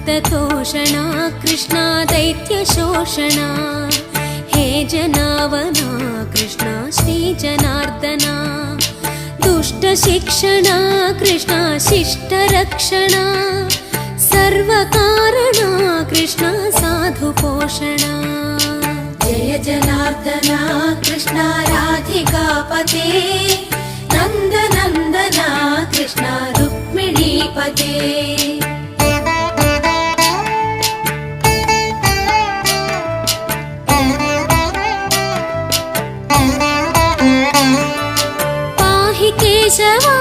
भक्ततोषणा कृष्णा दैत्यशोषणा हे जनावना कृष्णा श्रीजनार्दना दुष्टशिक्षणा कृष्णा शिष्टरक्षणा सर्वकारणा कृष्णा साधुपोषणा जय जनार्दना कृष्णा राधिकापते नन्दनन्दना कृष्णा रुक्मिणीपते पाहि केशव